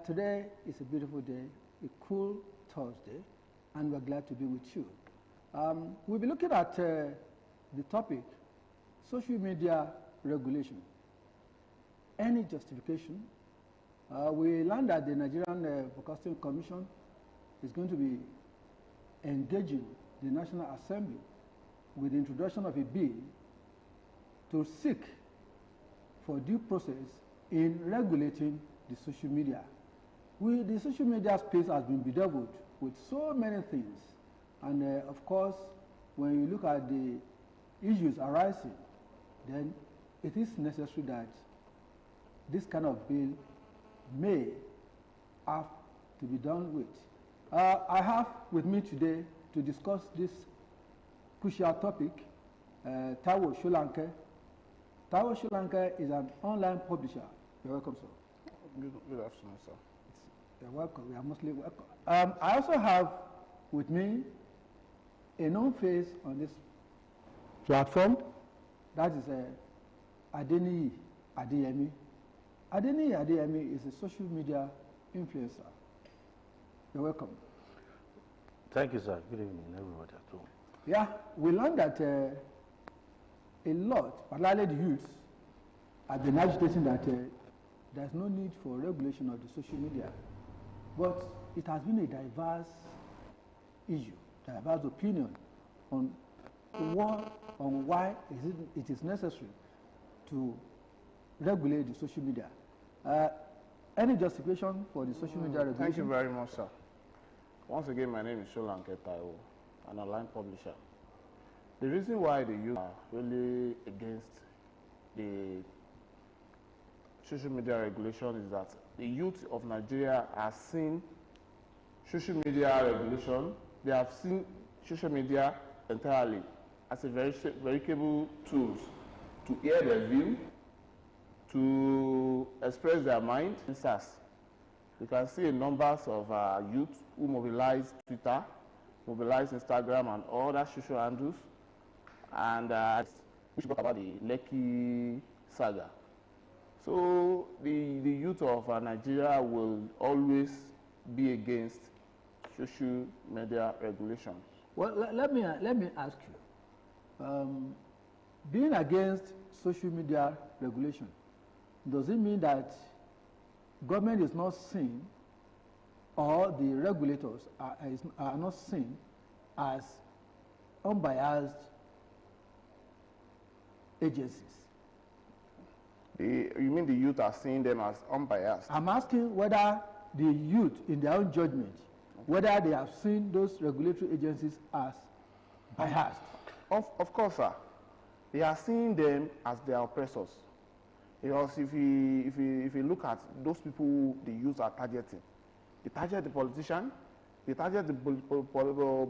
Today is a beautiful day, a cool Thursday, and we're glad to be with you. We'll be looking at the topic, social media regulation. Any justification? We learned that the Nigerian Broadcasting Commission is going to be engaging the National Assembly with the introduction of a bill to seek for due process in regulating the social media. The social media space has been bedeviled with so many things, and of course, when you look at the issues arising, then it is necessary that this kind of bill may have to be done with. I have with me today to discuss this crucial topic, Taiwo Sholanke. Taiwo Sholanke is an online publisher. You're welcome, sir. Good afternoon, sir. You're welcome. We are mostly welcome. I also have with me a known face on this platform. That is Adeniyi Adeyemi. Adeniyi Adeyemi is a social media influencer. You're welcome. Thank you, sir. Good evening, everybody at home. Yeah, we learned that a lot, particularly the youths, have been agitating that there's no need for regulation of the social media. But it has been a diverse issue, diverse opinion on why it is necessary to regulate the social media. Any justification for the social media regulation? Thank you very much, sir. Once again, my name is Sholanke Taiwo, an online publisher. The reason why the youth are really against the social media regulation is that the youth of Nigeria have seen social media regulation. They have seen social media entirely as a very capable tools to hear their view, to express their mind. You can see a numbers of youth who mobilize Twitter, mobilize Instagram and all that social handles. And we should talk about the Lekki saga. So the youth of Nigeria will always be against social media regulation. Well, let me ask you, being against social media regulation, does it mean that government is not seen, or the regulators are not seen as unbiased agencies? You mean the youth are seeing them as unbiased? I'm asking whether the youth, in their own judgment, whether they have seen those regulatory agencies as biased. Of course, sir. They are seeing them as their oppressors. Because if you look at those people who the youth are targeting, they target the politicians, they target the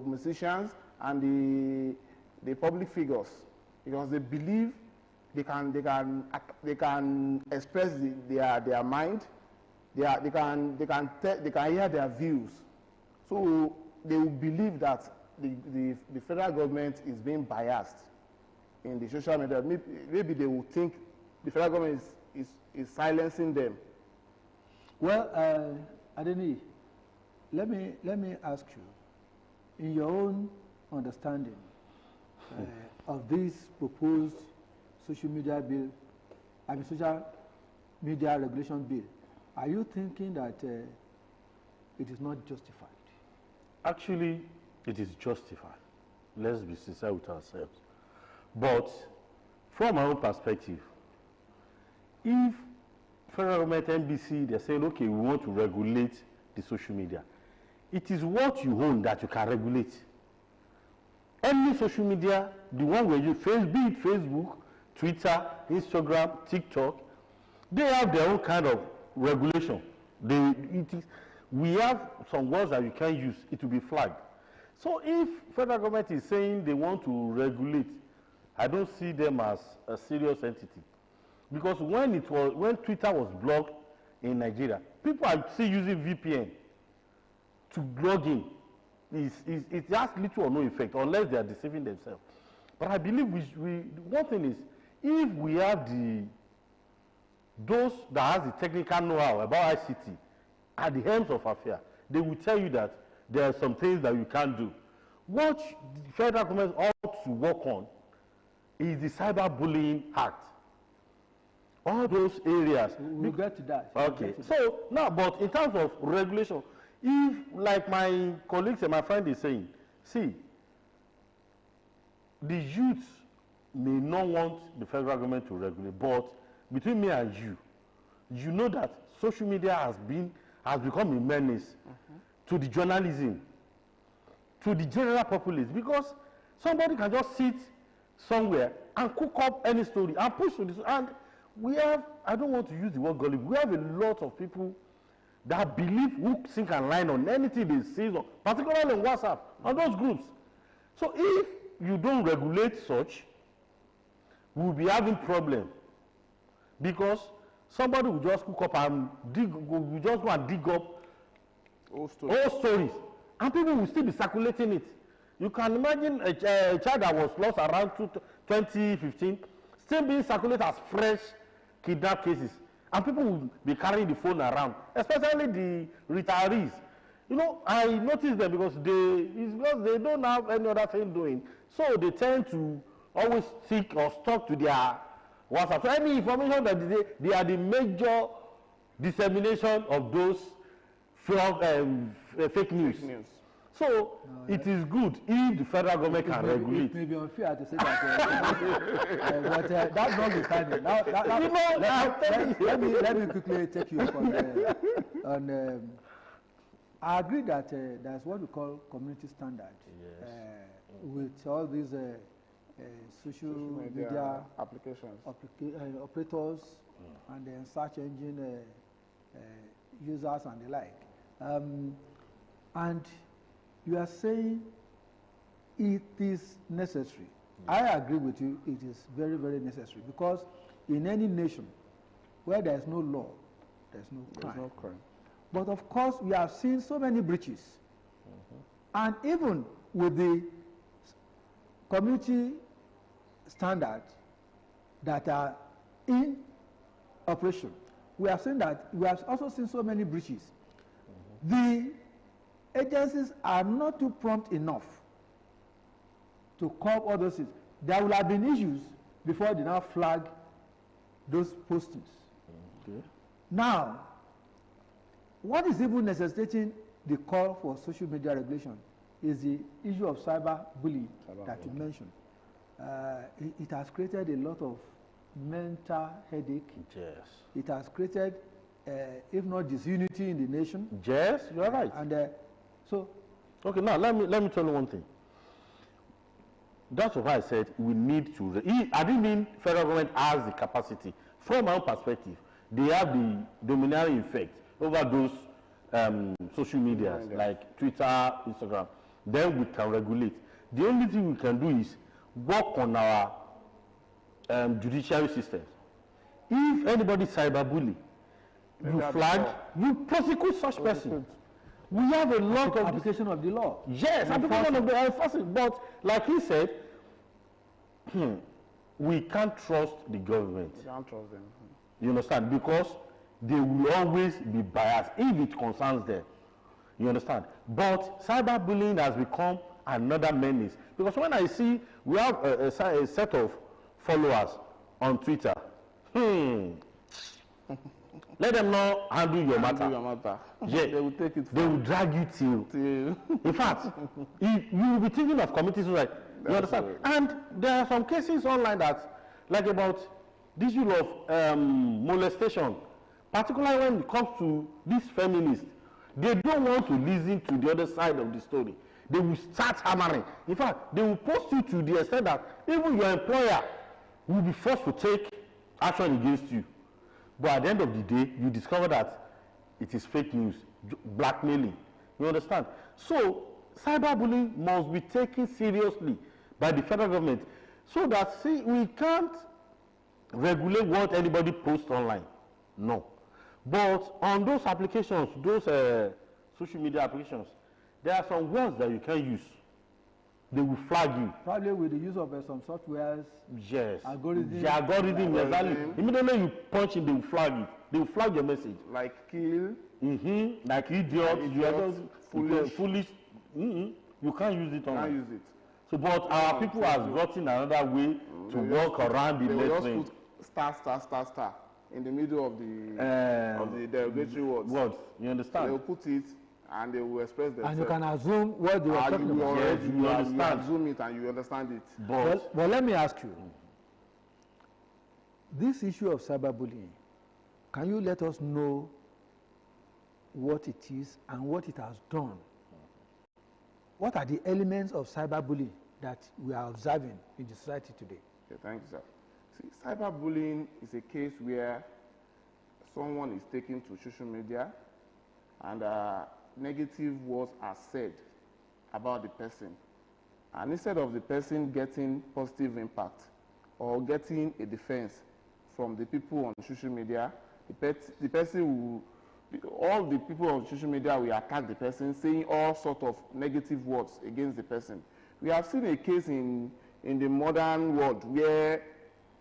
musicians and the public figures, because they believe they can express their mind, they can hear their views. So they will believe that the federal government is being biased in the social media. Maybe they will think the federal government is silencing them. Well, Adeniyi, let me ask you, in your own understanding of this proposed social media bill, social media regulation bill, are you thinking that it is not justified? Actually, it is justified. Let's be sincere with ourselves. But from our own perspective, if federal government, NBC, they're saying, okay, we want to regulate the social media, it is what you own that you can regulate. Any social media, the one where you, be it Facebook, Twitter, Instagram, TikTok, they have their own kind of regulation. We have some words that you can't use, it will be flagged. So if federal government is saying they want to regulate, I don't see them as a serious entity. Because when Twitter was blocked in Nigeria, people are still using VPN to log in. It has little or no effect unless they are deceiving themselves. But I believe one thing is, if we have those that has the technical know-how about ICT at the helms of affair, they will tell you that there are some things that you can't do. What the federal government ought to work on is the cyberbullying act. All those areas. We'll get to that. Okay. So now, but in terms of regulation, if, like my colleagues and my friend is saying, see, the youth may not want the federal government to regulate, but between me and you know that social media has become a menace to the journalism, to the general populace, because somebody can just sit somewhere and cook up any story and push to this. And we have, I don't want to use the word gullible, we have a lot of people that believe hook, sink, and line on anything they see, particularly on WhatsApp, on those groups. So if you don't regulate such, we'll be having problem, because somebody will just cook up and will just go and dig up old stories, and people will still be circulating it. You can imagine a child that was lost around 2015 still being circulated as fresh kidnap cases, and people will be carrying the phone around, especially the retirees. You know, I noticed them because they don't have any other thing doing, so they tend to always stick or stuck to their WhatsApp. So any information that they are the major dissemination of those fake news. So it is good if the federal government can regulate. It may be unfair to say that, but that's not the time. Let me quickly take you up on I agree that there's what we call community standard. Yes. With all these social media applications, operators, and then search engine users and the like. And you are saying it is necessary. I agree with you, it is very, very necessary, because in any nation where there is no law, there is no crime. But of course, we have seen so many breaches. And even with the community standards that are in operation, we have also seen so many breaches. The agencies are not too prompt enough to curb all those things. There will have been issues before they now flag those postings. Now, what is even necessitating the call for social media regulation is the issue of cyberbullying that you mentioned. It has created a lot of mental headache. Yes. It has created, if not disunity in the nation. Yes, you are right. And so, okay, now let me tell you one thing. That's why I said we need to. I didn't mean federal government has the capacity. From our perspective, they have the domineering effect over those social media like Twitter, Instagram. Then we can regulate. The only thing we can do is work on our judiciary systems. If anybody cyberbully, you flag, you prosecute such person. We have a lot of application of the law. Yes, application of the enforcement. But like he said, we can't trust the government. We can't trust them. You understand? Because they will always be biased if it concerns them. You understand? But cyberbullying has become another menace. Because when I see we have a set of followers on Twitter, let them not handle your matter. Yeah, they will take it. They will drag you till. In fact, you will be thinking of committing suicide. You understand? And there are some cases online that, like about this issue of molestation, particularly when it comes to these feminists. They don't want to listen to the other side of the story. They will start hammering. In fact, they will post you to the extent that even your employer will be forced to take action against you. But at the end of the day, you discover that it is fake news, blackmailing. You understand? So, cyberbullying must be taken seriously by the federal government so that, see, we can't regulate what anybody posts online. No. But on those applications, those social media applications, there are some words that you can use. They will flag you. Probably with the use of some softwares. Yes. Algorithm. The algorithm, exactly. Immediately you punch in, they will flag it. They will flag your message. Like kill, Like idiot, you are just foolish. You can't use it You online. can't use it. So, but our people has gotten another way to work around the They will lettering. just put star in the middle of the derogatory words. Words, you They understand? will put it and they will express themselves. And you can assume what they were talking about. Yes, you understand. You assume it and you understand it. But Let me ask you, this issue of cyberbullying, can you let us know what it is and what it has done? What are the elements of cyberbullying that we are observing in the society today? Okay, thank you, sir. See, cyberbullying is a case where someone is taken to social media and negative words are said about the person. And instead of the person getting positive impact or getting a defense from the people on social media, the person will, all the people on social media will attack the person, saying all sorts of negative words against the person. We have seen a case in the modern world where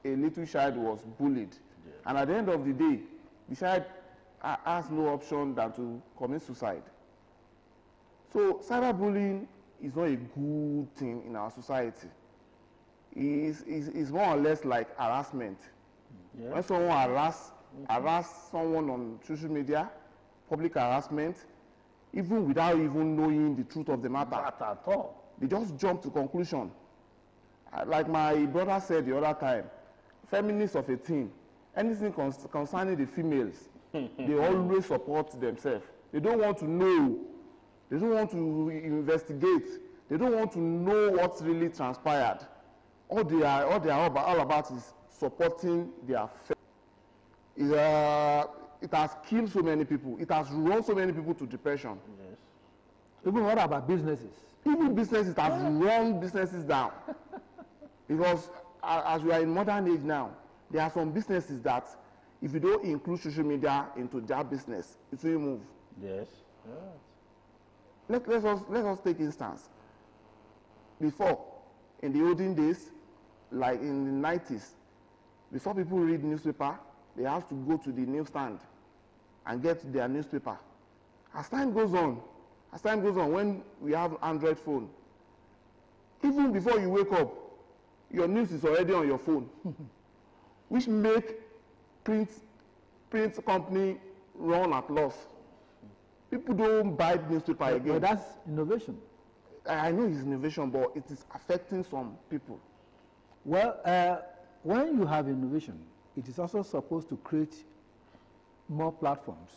a little child was bullied. Yeah. And at the end of the day, the child has no option than to commit suicide. So cyberbullying is not a good thing in our society. It's more or less like harassment. Yeah. When someone harass someone on social media, public harassment, even without even knowing the truth of the matter. Not at all. They just jump to conclusion. Like my brother said the other time, feminists of a team, anything concerning the females, they always support themselves. They don't want to know. They don't want to investigate. They don't want to know what's really transpired. All they are all about is supporting their it has killed so many people. It has run so many people to depression. Yes. Even what about businesses? Even businesses have run businesses down. Because as we are in modern age now, there are some businesses that if you don't include social media into their business, it will move. Yes. Let us take instance. Before, in the olden days, like in the 90s, before people read newspaper, they have to go to the newsstand and get their newspaper. As time goes on, when we have Android phone, even before you wake up, your news is already on your phone, which make print company run at loss. People don't buy newspaper again. But that's innovation. I know it's innovation, but it is affecting some people. Well, when you have innovation, it is also supposed to create more platforms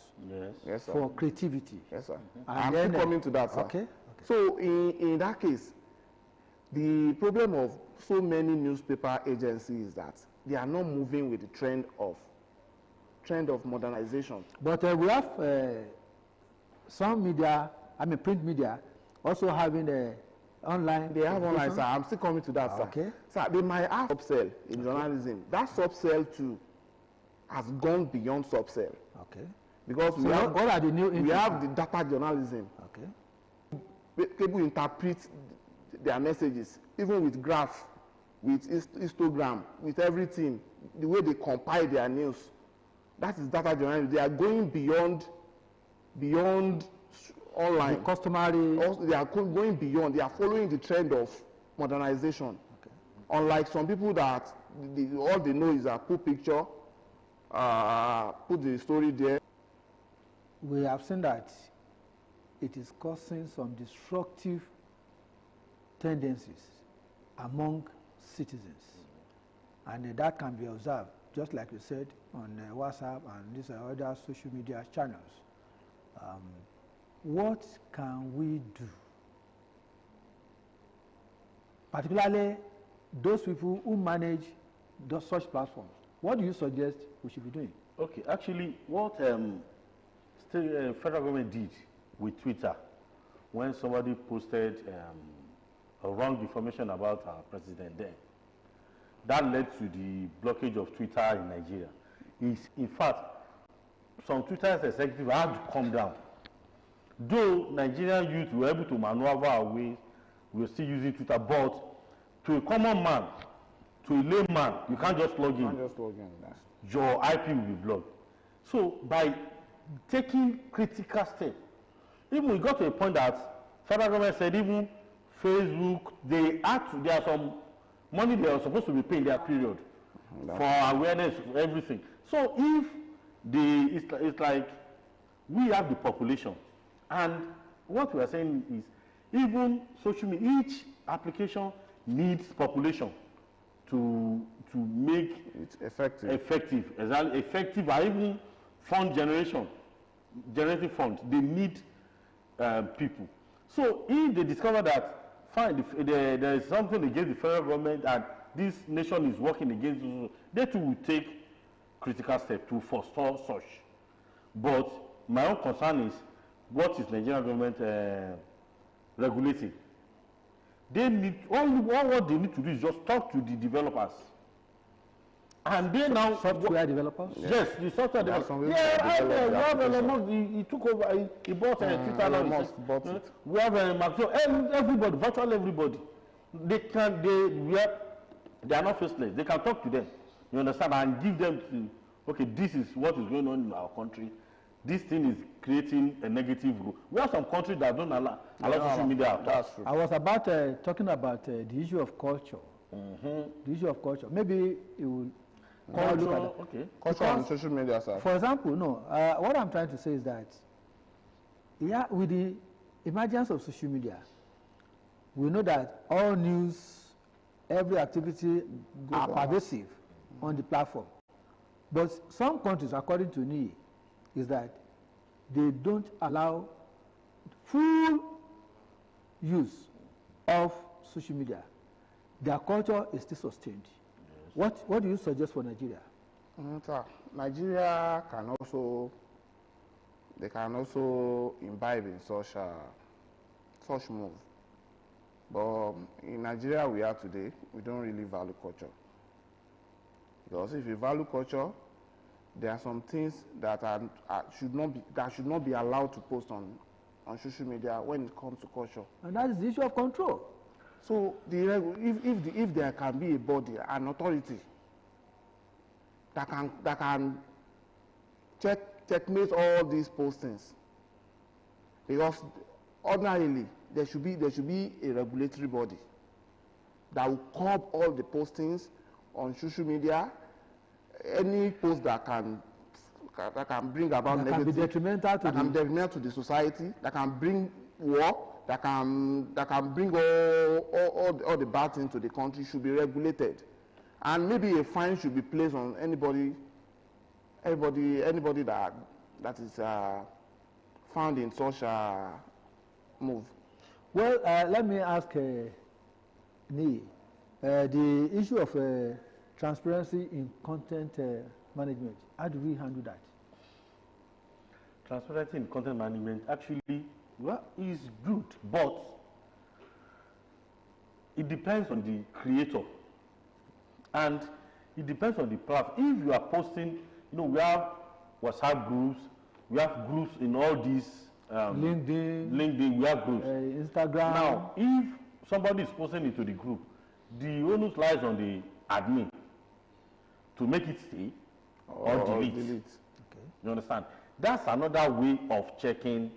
Yes, sir. for creativity. Yes, sir. And I'm still coming to that, sir. Okay. So in that case, the problem of so many newspaper agencies is that they are not moving with the trend of modernization. But we have some media, print media, also having online. They have online, sir. I'm still coming to that, sir. Okay. Sir, they might have subsell in journalism. That subsell too has gone beyond subsell. Okay. Because So what are the new we have the data journalism. Okay. People interpret their messages, even with graph, with histogram, with everything, the way they compile their news. That is data journalism. They are going beyond online. The customary. Also, they are going beyond. They are following the trend of modernization. Okay. Unlike some people that all they know is that put picture, put the story there. We have seen that it is causing some destructive tendencies among citizens. And that can be observed, just like you said, on WhatsApp and these other social media channels. What can we do? Particularly those people who manage such platforms. What do you suggest we should be doing? Okay, actually, what federal government did with Twitter when somebody posted a wrong information about our president then, that led to the blockage of Twitter in Nigeria. In fact, some Twitter executives had to come down. Though Nigerian youth were able to maneuver our ways, we were still using Twitter, but to a common man, to a layman, you can't just log in. You can't just log in. Your IP will be blocked. So by taking critical steps. Even we got to a point that federal government said even Facebook, there are some money they are supposed to be paying their period for awareness of everything. So if it's like we have the population, and what we are saying is even social media, each application needs population to make it effective. Exactly, effective, or even generating funds. They need people. So if they discover that fine, there is something against the federal government and this nation is working against it, they too will take critical steps to forestall such. But my own concern is, what is Nigerian government regulating? They need all what they need to do is just talk to the developers. And they now software developers. Yes, the software developers. Yeah, he took over. He bought Twitter. Bought it. We have so everybody, virtually everybody. They are not faceless. They can talk to them. You understand, and give them okay, this is what is going on in our country. This thing is creating a negative rule. We have some countries that don't allow social media. That's true. I was about talking about the issue of culture. The issue of culture. Maybe it will. Culture, look at okay. Culture on social media, sir. For example, what I'm trying to say is that, yeah, with the emergence of social media, we know that all news, every activity are pervasive on the platform. But some countries, according to NIE, is that they don't allow full use of social media. Their culture is still sustained. What do you suggest for Nigeria? Sir, Nigeria can also imbibe in such move. But in Nigeria we are today, we don't really value culture. Because if you value culture, there are some things that should not be allowed to post on social media when it comes to culture. And that is the issue of control. So if there can be a body, an authority that can checkmate all these postings, because ordinarily there should be a regulatory body that will curb all the postings on social media, any post that can bring about that negative, can be detrimental to the society, that can bring war, that can bring all the bad things to the country, should be regulated, and maybe a fine should be placed on anybody that is found in such a move. Well, let me ask NIE, the issue of transparency in content management. How do we handle that? Transparency in content management actually is good, but it depends on the creator and it depends on the platform. If you are posting, we have WhatsApp groups, we have groups in all these LinkedIn, we have groups. Instagram. Now, if somebody is posting into the group, the onus lies on the admin to make it stay or delete. Okay. You understand? That's another way of checking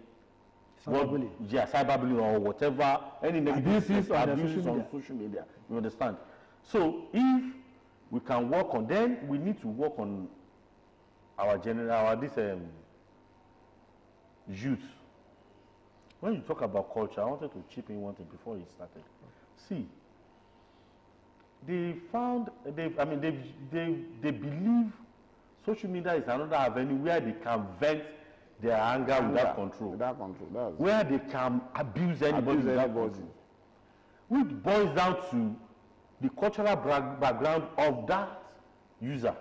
cyberbullying or whatever, any negative abuses on social media. You understand? So if we can work on, then we need to work on youth. When you talk about culture, I wanted to chip in one thing before you started. See, they believe social media is another avenue where they can vent their anger without control. Where they can abuse anybody without control. Which boils down to the cultural background of that user.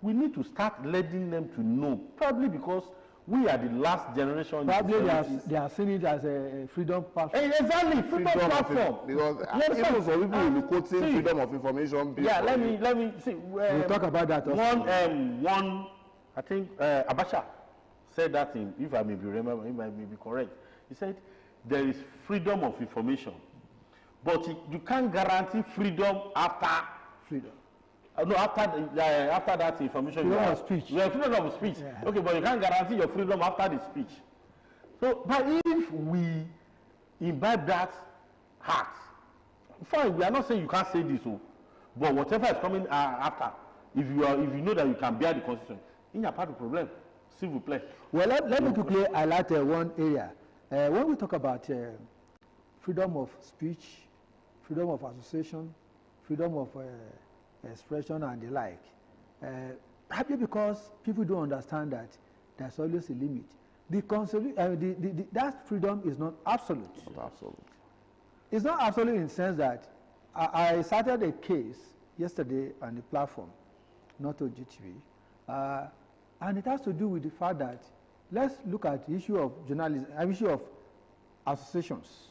We need to start letting them to know, probably because we are the last generation. Probably they are seeing it as a freedom platform. Exactly, freedom platform. Because even some people will be quoting freedom of information. Yeah, let me see. We'll talk about that also. One, I think Abacha said that thing. If I may be correct. He said there is freedom of information, but you can't guarantee freedom after freedom. No, after that information, Freedom you of speech. Yeah, freedom of speech. Yeah. Okay, but you can't guarantee your freedom after the speech. So, but if we imbibe that heart, fine, we are not saying you can't say this, but whatever is coming after, if you know that you can bear the constitution, in your part of the problem, civil play. Well, let me quickly highlight one area. When we talk about freedom of speech, freedom of association, freedom of expression and the like, probably because people don't understand that there's always a limit. That freedom is not absolute. Not absolute. It's not absolute in the sense that I started a case yesterday on the platform, not Ogtv, and it has to do with the fact that let's look at the issue of journalism, issue of associations,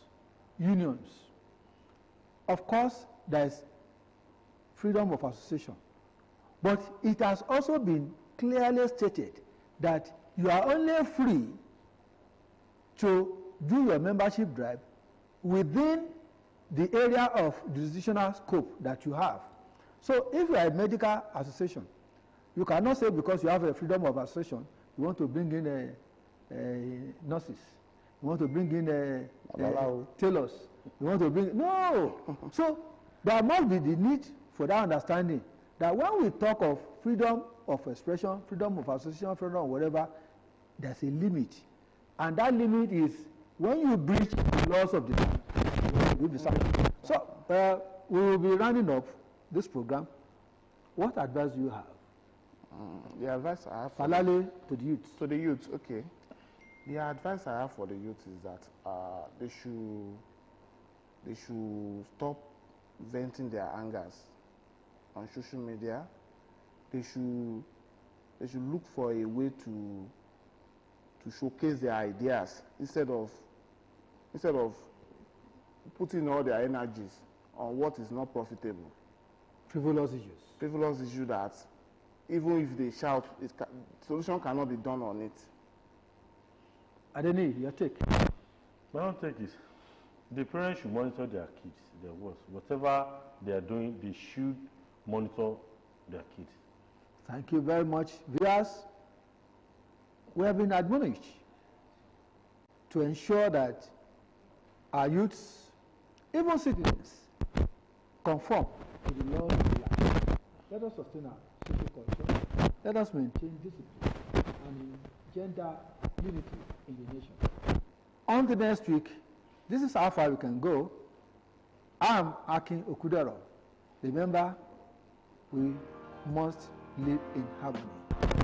unions. Of course, there is freedom of association, but it has also been clearly stated that you are only free to do your membership drive within the area of jurisdictional scope that you have. So if you are a medical association, you cannot say because you have a freedom of association, you want to bring in nurses, you want to bring in tailors, you want to bring, no. So there must be the need for that understanding that when we talk of freedom of expression, freedom of association, freedom of whatever, there's a limit. And that limit is when you breach the laws of the land, you'll be sanctioned. So we will be rounding up this program. What advice do you have? The advice I have Falale to the youth. To the youth, okay. The advice I have for the youth is that they should stop venting their angers on social media. They should look for a way to showcase their ideas instead of putting all their energies on what is not profitable. Frivolous issues. Frivolous issue that even if they shout, solution cannot be done on it. Adeni, your take. My own take is the parents should monitor their kids, their works. Whatever they are doing, they should monitor their kids. Thank you very much. Viewers, we have been admonished to ensure that our youths, even citizens, conform to the laws of the land. Let us sustain our social culture. Let us maintain discipline and gender unity in the nation. On to next week, this is how far we can go. I am Abeokuta. Remember, we must live in harmony.